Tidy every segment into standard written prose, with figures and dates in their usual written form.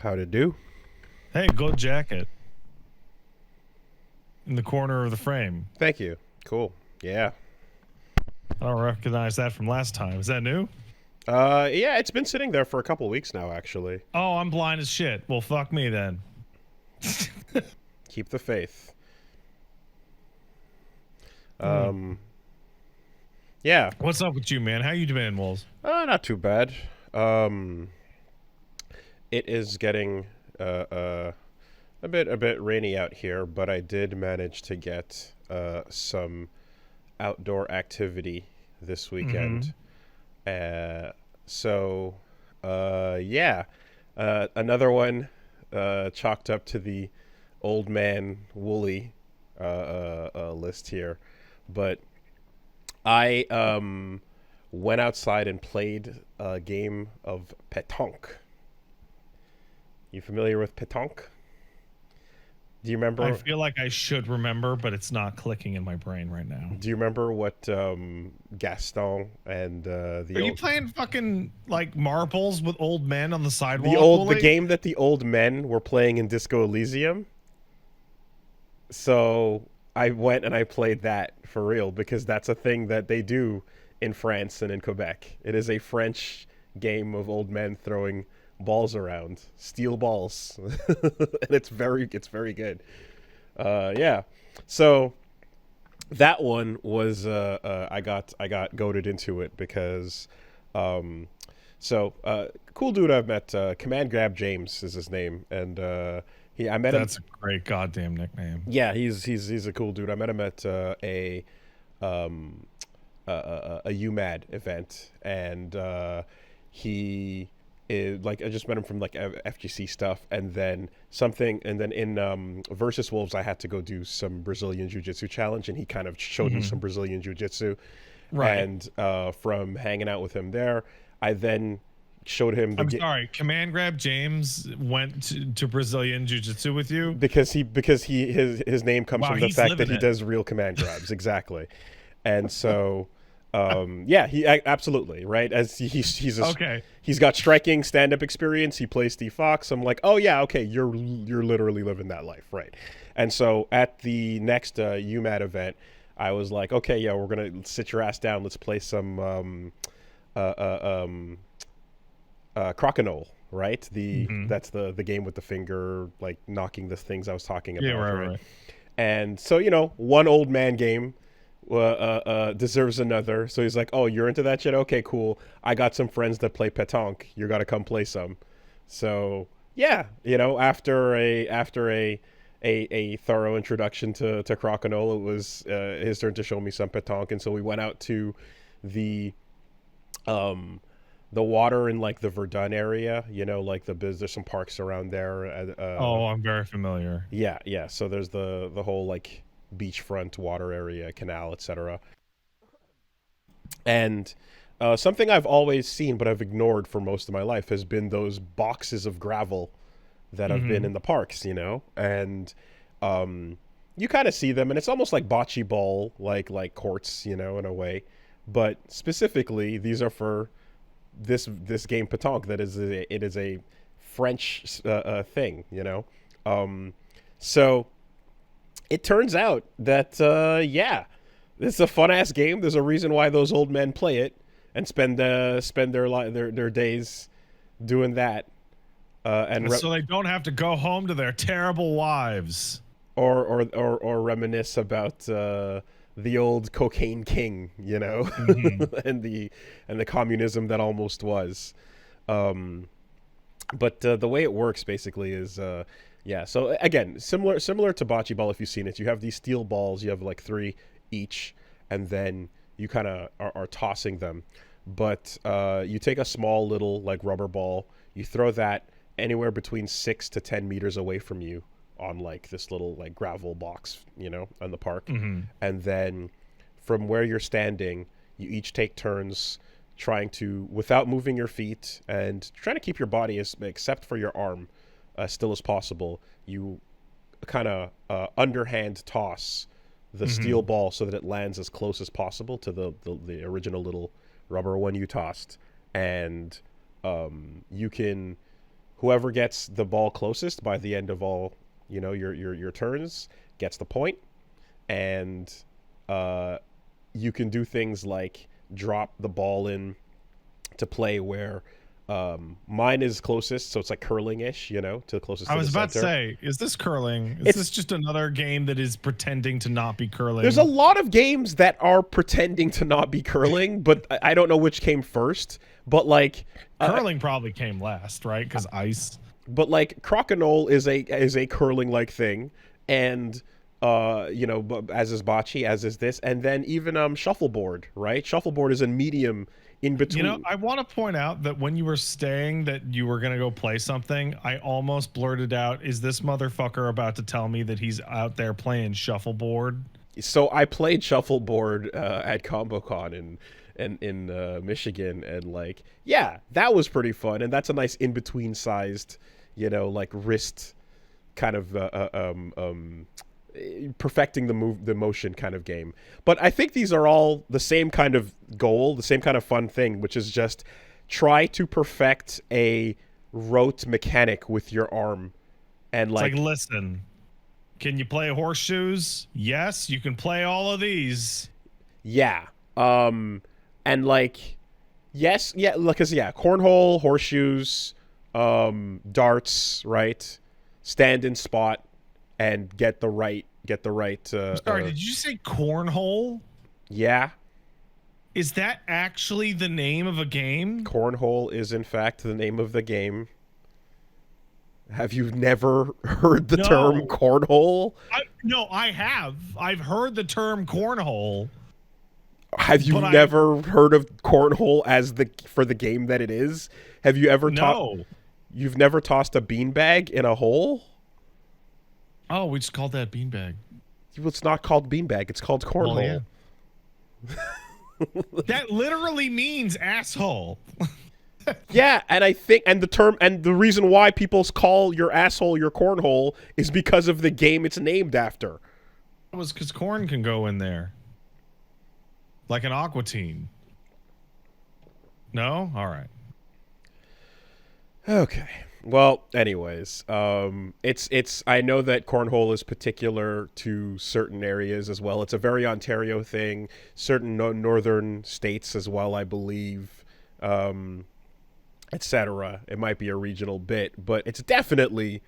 How to do? Hey, gold jacket in the corner of the frame. Thank you. Cool. Yeah. I don't recognize that from last time. Is that new? Yeah, it's been sitting there for a couple weeks now, actually. Oh, I'm blind as shit. Well, fuck me then. Keep the faith. Yeah. What's up with you, man? How you doing, Wolves? Not too bad. It is getting a bit rainy out here, but I did manage to get some outdoor activity this weekend. So yeah, another one chalked up to the old man Woolie list here, but I went outside and played a game of Petanque. You familiar with Petanque? Do you remember? I feel like I should remember, but it's not clicking in my brain right now. Do you remember what Gaston and Are you playing fucking like marbles with old men on the sidewalk? the game that the old men were playing in Disco Elysium? So I went and I played that for real because that's a thing that they do in France and in Quebec. It is a French game of old men throwing balls around, steel balls, and it's very good. Yeah, so that one was I got goaded into it because cool dude I've met, Command Grab James is his name, and I met him. That's a great goddamn nickname. Yeah, he's a cool dude. I met him at a UMAD event, and he is like, I just met him from like FGC stuff, and then in Versus Wolves I had to go do some Brazilian Jiu-Jitsu challenge, and he kind of showed me some Brazilian Jiu-Jitsu, right? And from hanging out with him there, I then showed him I'm sorry, Command Grab James went to Brazilian Jiu-Jitsu with you because his name comes from the fact that he does real command grabs. Exactly. And so yeah, he absolutely, right, as he's got striking stand-up experience, he plays Steve Fox. I'm like, oh yeah, okay, you're literally living that life, right? And so at the next UMAD event, I was like, okay, yeah, we're gonna sit your ass down, let's play some Crokinole, right? That's the game with the finger, like knocking the things I was talking about. Yeah, right. And so, one old man game deserves another. So he's like, "Oh, you're into that shit? Okay, cool. I got some friends that play Petanque. You got to come play some." So yeah, after a thorough introduction to Crokinole, it was his turn to show me some Petanque, and so we went out to the water in like the Verdun area, like there's some parks around there. I'm very familiar. Yeah. So there's the whole like beachfront water area, canal, etc. And something I've always seen but I've ignored for most of my life has been those boxes of gravel that have been in the parks, and you kind of see them, and it's almost like bocce ball, like courts, in a way. But specifically, these are for this game Petanque. It is a French thing, so it turns out that yeah, this is a fun ass game. There's a reason why those old men play it and spend their days doing that, and so they don't have to go home to their terrible wives or reminisce about the old cocaine king, and the communism that almost was. But the way it works basically is yeah. So again, similar to bocce ball, if you've seen it, you have these steel balls. You have like 3 each, and then you kind of are tossing them. But you take a small little like rubber ball, you throw that anywhere between 6 to 10 meters away from you on like this little like gravel box, on the park, and then from where you're standing, you each take turns trying to, without moving your feet and trying to keep your body except for your arm still as possible, you kind of underhand toss the steel ball so that it lands as close as possible to the original little rubber one you tossed, and you can whoever gets the ball closest by the end of all, your turns gets the point. And you can do things like drop the ball in to play where mine is closest, so it's like curling-ish, to the closest I to the was about to center. say, is this curling? Is this just another game that is pretending to not be curling? There's a lot of games that are pretending to not be curling, but I don't know which came first. But like curling probably came last, right? Because ice. But like crokinole is a curling like thing, and as is bocce, as is this, and then even shuffleboard, right? Shuffleboard is a medium in between. I want to point out that when you were saying that you were going to go play something, I almost blurted out, is this motherfucker about to tell me that he's out there playing shuffleboard? So I played shuffleboard at ComboCon in Michigan, and like, yeah, that was pretty fun, and that's a nice in between sized, like wrist kind of perfecting the motion kind of game. But I think these are all the same kind of goal, the same kind of fun thing, which is just try to perfect a rote mechanic with your arm. And it's like, listen, can you play horseshoes? Yes, you can play all of these. Yeah. And like, yes, yeah, because cornhole, horseshoes, darts, right? Stand in spot and get the right sorry, did you say cornhole? Yeah. Is that actually the name of a game? Cornhole is in fact the name of the game. Have you never heard the term cornhole? No, I have. I've heard the term cornhole. Have you never heard of cornhole as for the game that it is? Have you ever You've never tossed a beanbag in a hole? Oh, we just called that beanbag. It's not called beanbag. It's called cornhole. Yeah. That literally means asshole. Yeah, and I think, and the reason why people call your asshole your cornhole is because of the game it's named after. It was because corn can go in there. Like an aquatine. No? All right. Okay. Well, anyways, it's I know that cornhole is particular to certain areas as well. It's a very Ontario thing, certain northern states as well, I believe, etc. It might be a regional bit, but it's definitely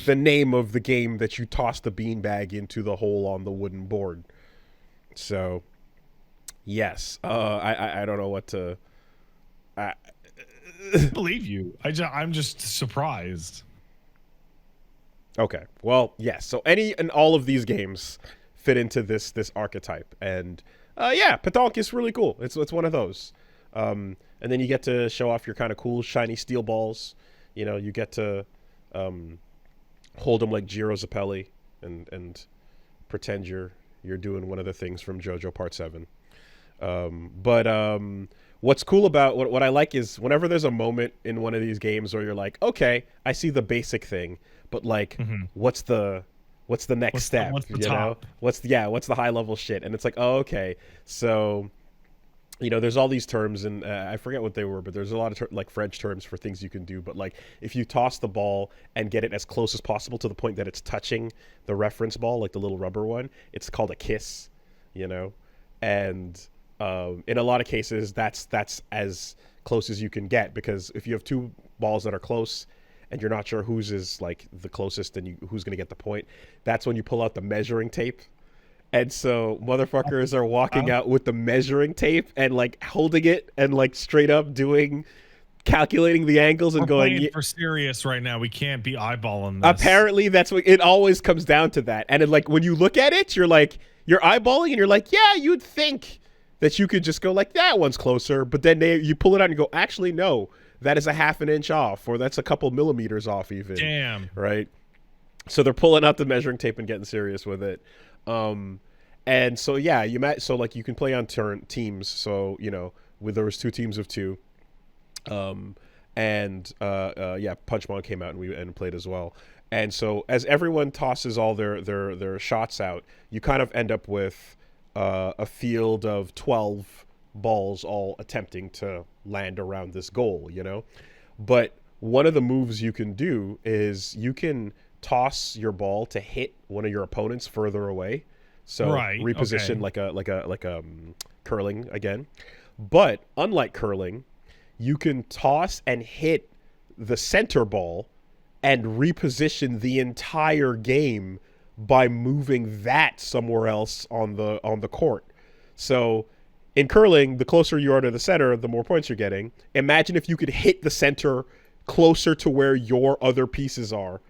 the name of the game that you toss the beanbag into the hole on the wooden board. So, yes, I don't know what to. I believe you. I'm just surprised. Okay. Well, yes. So any and all of these games fit into this archetype, and yeah, Petanque is really cool. It's one of those. And then you get to show off your kind of cool shiny steel balls. You get to hold them like Giro Zappelli and pretend you're doing one of the things from JoJo Part 7. What's cool about what I like is whenever there's a moment in one of these games where you're like, okay, I see the basic thing, but like, what's the next step? What's the top? What's the high level shit? And it's like, oh, okay, so there's all these terms, and I forget what they were, but there's a lot of like French terms for things you can do. But like, if you toss the ball and get it as close as possible to the point that it's touching the reference ball, like the little rubber one, it's called a kiss, and in a lot of cases, that's as close as you can get, because if you have two balls that are close and you're not sure whose is like the closest and who's going to get the point, that's when you pull out the measuring tape. And so motherfuckers are walking out with the measuring tape and like holding it and like straight up calculating the angles and going for serious right now. We can't be eyeballing this. Apparently that's what it always comes down to, that. And like when you look at it, you're eyeballing and you're like, yeah, you'd think that you could just go like, that one's closer, but then you pull it out and you go, actually no, that is a half an inch off, or that's a couple millimeters off even. Damn. Right? So they're pulling out the measuring tape and getting serious with it. And so yeah, you can play on teams. So there was 2 teams of 2. Punchmon came out and played as well. And so as everyone tosses all their shots out, you kind of end up with a field of 12 balls all attempting to land around this goal, But one of the moves you can do is you can toss your ball to hit one of your opponents further away. So Right. reposition Okay. like curling again. But unlike curling, you can toss and hit the center ball and reposition the entire game by moving that somewhere else on the court. So in curling, the closer you are to the center, the more points you're getting. Imagine if you could hit the center closer to where your other pieces are,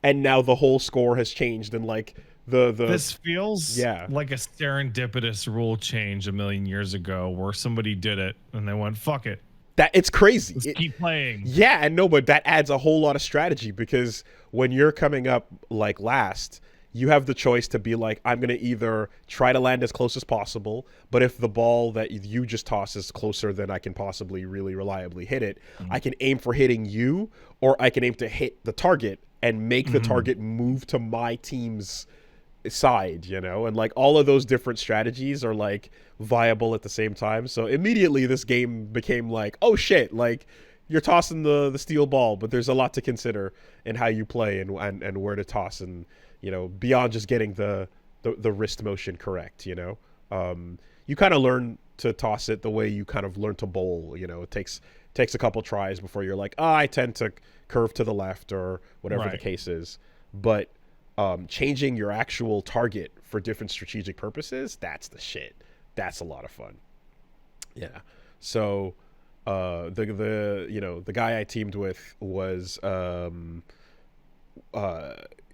and now the whole score has changed. And like the This feels yeah, like a serendipitous rule change a million years ago where somebody did it and they went, fuck it. that it's crazy. Let's keep playing. Yeah, and no, but that adds a whole lot of strategy because when you're coming up like last, you have the choice to be like, I'm going to either try to land as close as possible, but if the ball that you just toss is closer than I can possibly really reliably hit it, I can aim for hitting you, or I can aim to hit the target and make the target move to my team's side, you know, and like all of those different strategies are like viable at the same time. So immediately this game became like, oh shit, like you're tossing the steel ball, but there's a lot to consider in how you play and where to toss, and you know, beyond just getting the wrist motion correct, you know. You kind of learn to toss it the way you kind of learn to bowl, you know. It takes a couple tries before you're like, I tend to curve to the left or whatever the Right. case is. But changing your actual target for different strategic purposes, that's the shit. That's a lot of fun. Yeah. So the you know, the guy I teamed with was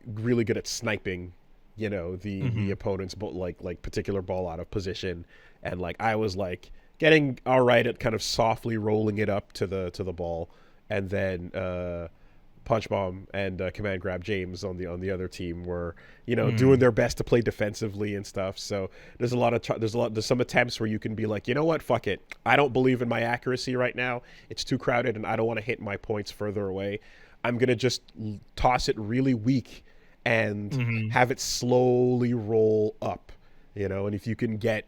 really good at sniping, you know, the opponent's like particular ball out of position, and like I was like getting all right at kind of softly rolling it up to the ball, and then Punch Bomb and Command Grab James on the other team were, you know, doing their best to play defensively and stuff. So there's some attempts where you can be like, you know what, fuck it, I don't believe in my accuracy right now. It's too crowded, and I don't want to hit my points further away. I'm gonna just toss it really weak and have it slowly roll up, you know. And if you can get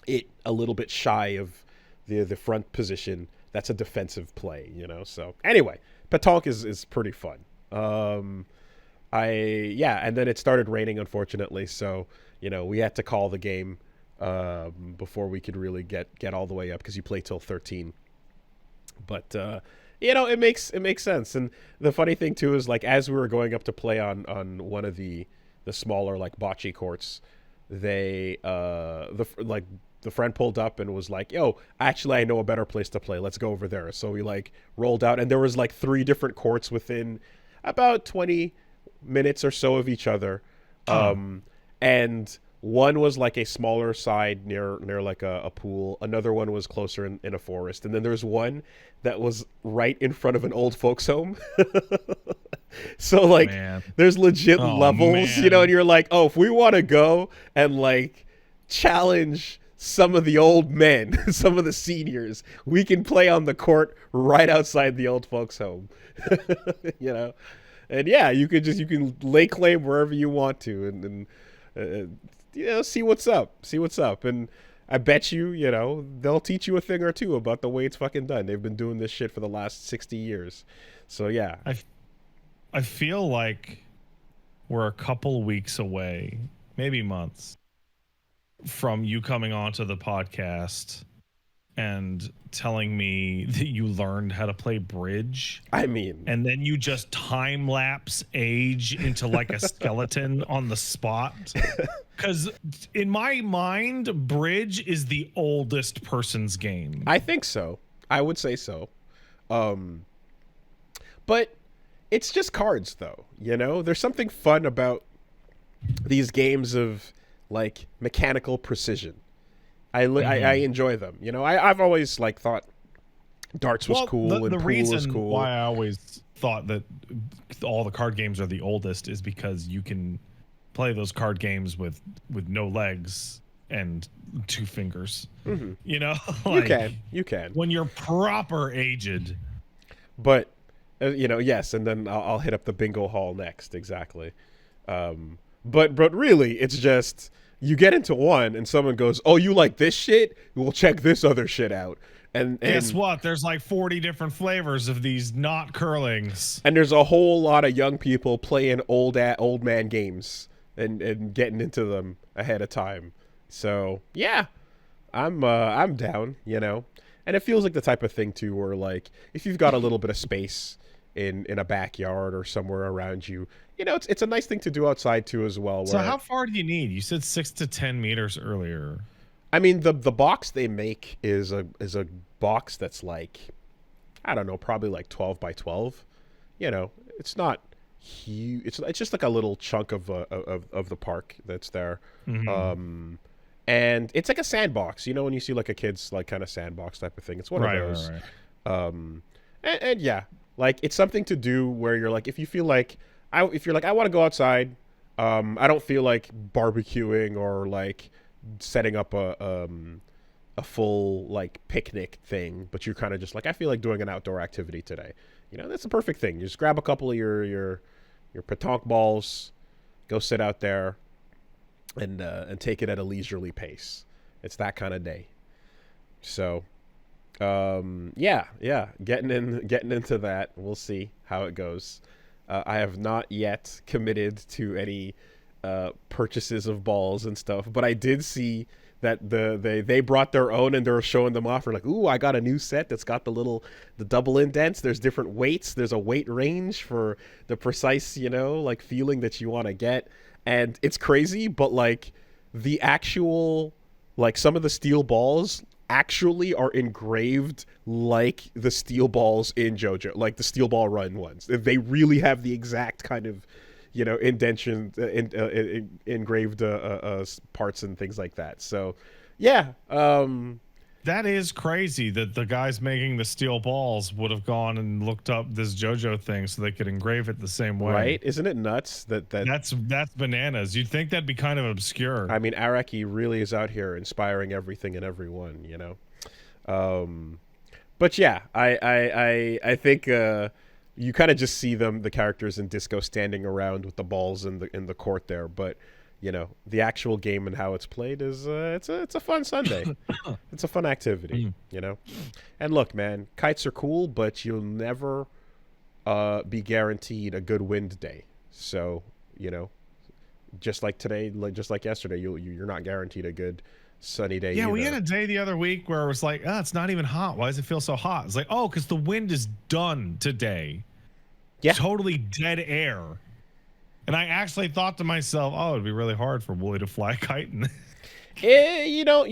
it a little bit shy of the front position, that's a defensive play, you know. So anyway, Petanque is pretty fun. And then it started raining, unfortunately, so you know we had to call the game before we could really get all the way up, because you play till 13. But you know, it makes sense. And the funny thing too is, like, as we were going up to play on one of the smaller like bocce courts, they the friend pulled up and was like, yo, actually I know a better place to play, let's go over there. So we like rolled out, and there was like 3 different courts within about 20 minutes or so of each other. And one was like a smaller side near like a pool. Another one was closer in a forest. And then there was one that was right in front of an old folks home. So like there's legit levels, you know, and you're like, oh, if we want to go and like challenge some of the old men, some of the seniors, we can play on the court right outside the old folks home. You know. And yeah, you can lay claim wherever you want to, and you know, see what's up. And I bet you know, they'll teach you a thing or two about the way it's fucking done. They've been doing this shit for the last 60 years. So yeah. I feel like we're a couple weeks away, maybe months, from you coming onto the podcast and telling me that you learned how to play bridge. I mean, and then you just time lapse age into like a skeleton on the spot. Because in my mind, bridge is the oldest person's game. I think so. I would say so. But it's just cards, though. You know, there's something fun about these games of like mechanical precision. I enjoy them. You know, I've always like thought darts was cool and pool was cool. Why I always thought that all the card games are the oldest is because you can play those card games with no legs and 2 fingers. You know, like, you can when you're proper aged. But you know, yes, and then I'll hit up the bingo hall next. Exactly. But really, it's just you get into one and someone goes, oh, you like this shit? We'll check this other shit out. Guess what? There's like 40 different flavors of these not curlings. And there's a whole lot of young people playing old man games and getting into them ahead of time. So yeah, I'm down, you know. And it feels like the type of thing too, where like if you've got a little bit of space in a backyard or somewhere around you, you know, it's a nice thing to do outside too as well. So how far do you need? You said 6 to 10 meters earlier. I mean, the box they make is a box that's like, I don't know, probably like 12 by 12. You know, it's not huge. It's just like a little chunk of the park that's there. Mm-hmm. And it's like a sandbox. You know, when you see like a kid's like kind of sandbox type of thing, it's one of those. Right. And yeah, like it's something to do where you're like, if you feel like if you're like I want to go outside, I don't feel like barbecuing or like setting up a full like picnic thing, but you're kind of just like I feel like doing an outdoor activity today. You know, that's the perfect thing. You just grab a couple of your petanque balls, go sit out there, and take it at a leisurely pace. It's that kind of day. So, yeah, getting into that. We'll see how it goes. I have not yet committed to any purchases of balls and stuff, but I did see that they brought their own and they're showing them off. They're like, ooh, I got a new set that's got the double indents. There's different weights. There's a weight range for the precise, you know, like feeling that you want to get. And it's crazy, but like the actual, like some of the steel balls actually are engraved like the steel balls in JoJo, like the Steel Ball Run ones. They really have the exact kind of, you know, indention, engraved parts and things like that. So, yeah. That is crazy that the guys making the steel balls would have gone and looked up this JoJo thing so they could engrave it the same way. Right? Isn't it nuts that's bananas? You'd think that'd be kind of obscure. I mean, Araki really is out here inspiring everything and everyone, you know. But yeah, I think you kind of just see the characters in Disco standing around with the balls in the court there, but you know, the actual game and how it's played is it's a fun Sunday. It's a fun activity, you know. And look, man, kites are cool, but you'll never be guaranteed a good wind day. So, you know, just like today, just like yesterday, you're not guaranteed a good sunny day. Yeah, either. we had a day the other week where it was like, it's not even hot. Why does it feel so hot? It's like, because the wind is done today. Yeah, totally dead air. And I actually thought to myself, it'd be really hard for Woolie to fly a kite. You know,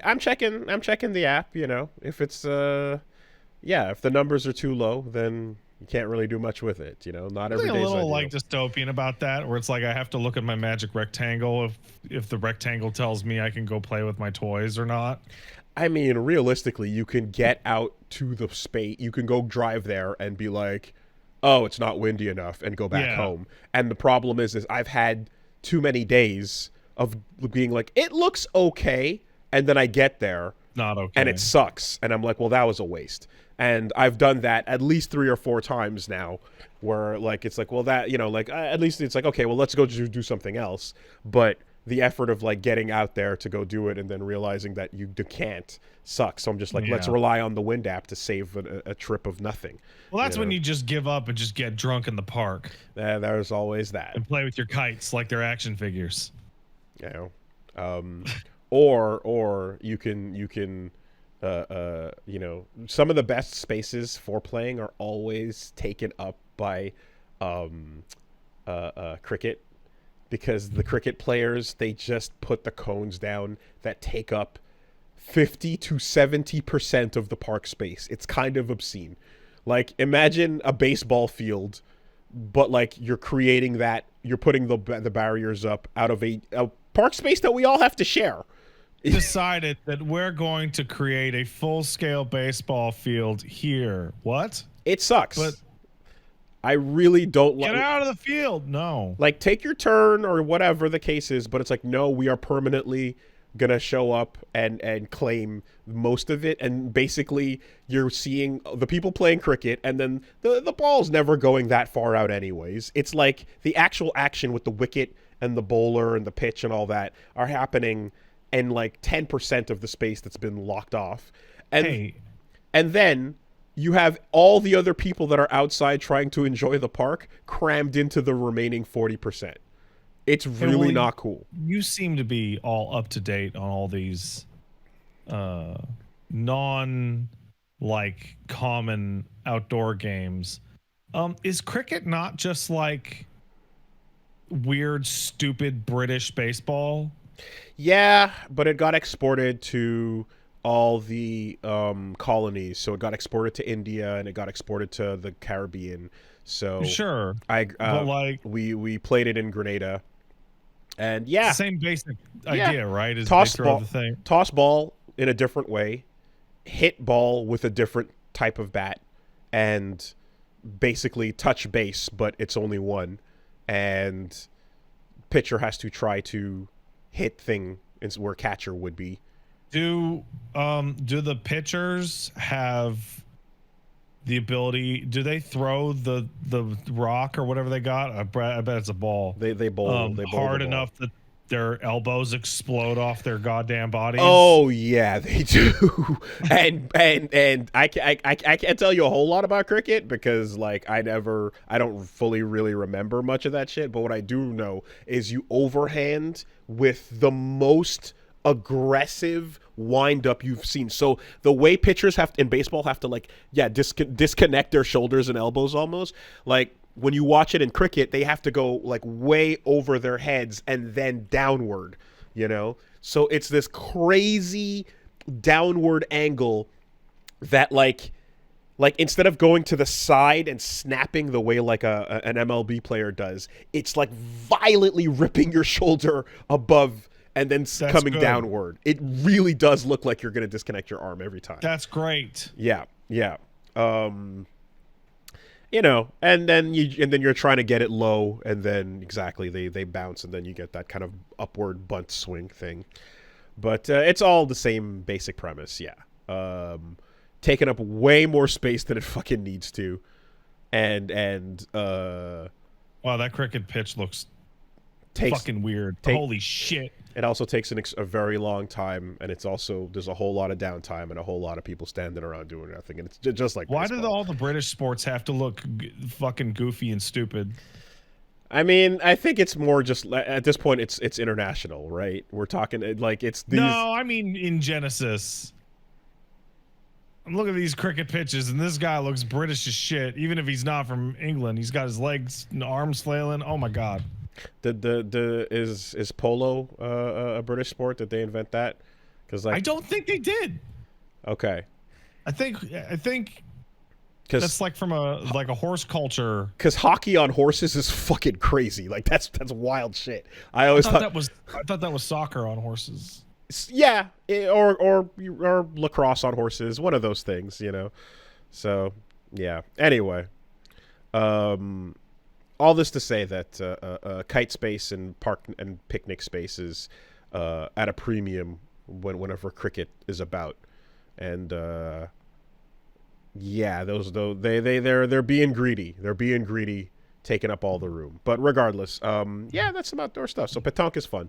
I'm checking the app. You know, if it's if the numbers are too low, then you can't really do much with it. You know, not every day. A little like dystopian about that, where it's like I have to look at my magic rectangle if the rectangle tells me I can go play with my toys or not. I mean, realistically, you can get out to the space. You can go drive there and be like, oh, it's not windy enough, and go back home. And the problem is I've had too many days of being like, it looks okay, and then I get there, not okay, and it sucks, and I'm like, well, that was a waste. And I've done that at least 3 or 4 times now, where like it's like, well, that, you know, like at least it's like, okay, well, let's go do something else. But the effort of like getting out there to go do it and then realizing that you can't sucks. So I'm just like, let's rely on the wind app to save a trip of nothing. Well, that's when you just give up and just get drunk in the park. There's always that. And play with your kites like they're action figures. You know, or you can you know, some of the best spaces for playing are always taken up by cricket. Because the cricket players, they just put the cones down that take up 50 to 70% of the park space. It's kind of obscene. Like, imagine a baseball field, but like you're creating that, you're putting the barriers up out of a park space that we all have to share. Decided that we're going to create a full-scale baseball field here. What? It sucks. But I really don't like. Get out of the field. No. Like, take your turn or whatever the case is, but it's like, no, we are permanently gonna show up and claim most of it. And basically, you're seeing the people playing cricket, and then the ball's never going that far out anyways. It's like the actual action with the wicket and the bowler and the pitch and all that are happening in like 10% of the space that's been locked off. And hey, And then you have all the other people that are outside trying to enjoy the park crammed into the remaining 40%. It's really not cool. You seem to be all up to date on all these non like common outdoor games. Is cricket not just like weird, stupid British baseball? Yeah, but it got exported to all the colonies. So it got exported to India and it got exported to the Caribbean. So Sure, I but like we played it in Grenada, and yeah, same basic idea, right? Is toss they throw ball, the thing. toss ball in a different way, hit ball with a different type of bat, and basically touch base, but it's only one, and pitcher has to try to hit thing where catcher would be. Do the pitchers have the ability? Do they throw the rock or whatever they got? I bet it's a ball. They bowl they bowl hard the ball. enough that their elbows explode off their goddamn bodies. Oh yeah, they do. and I can't tell you a whole lot about cricket because like I don't fully really remember much of that shit. But what I do know is you overhand with the most aggressive wind up you've seen. So the way pitchers in baseball have to like disconnect their shoulders and elbows almost like. When you watch it in cricket, they have to go like way over their heads and then downward, you know? So it's this crazy downward angle that like instead of going to the side and snapping the way like an MLB player does, it's like violently ripping your shoulder above and then coming downward. It really does look like you're going to disconnect your arm every time. That's great. Yeah. You know, and then you're trying to get it low, and then exactly they bounce, and then you get that kind of upward bunt swing thing. But it's all the same basic premise, yeah. Taking up way more space than it fucking needs to, and wow, that cricket pitch looks fucking weird. Holy shit! It also takes a very long time, and it's also there's a whole lot of downtime and a whole lot of people standing around doing nothing, and it's just like why baseball. do all the British sports have to look fucking goofy and stupid? I mean, I think it's more just at this point it's international, right? We're talking like it's these. No, I mean in Genesis. Look at these cricket pitches, and this guy looks British as shit. Even if he's not from England, he's got his legs and arms flailing. Oh my god. Is polo a British sport? Did they invent that? Because like I don't think they did. Okay. I think that's like from a horse culture. Because hockey on horses is fucking crazy. Like that's wild shit. I thought that was soccer on horses. Yeah, or lacrosse on horses. One of those things, you know. So yeah. Anyway, all this to say that kite space and park and picnic space is at a premium whenever cricket is about, and yeah, they're being greedy. They're being greedy, taking up all the room. But regardless, yeah, that's some outdoor stuff. So Petanque is fun.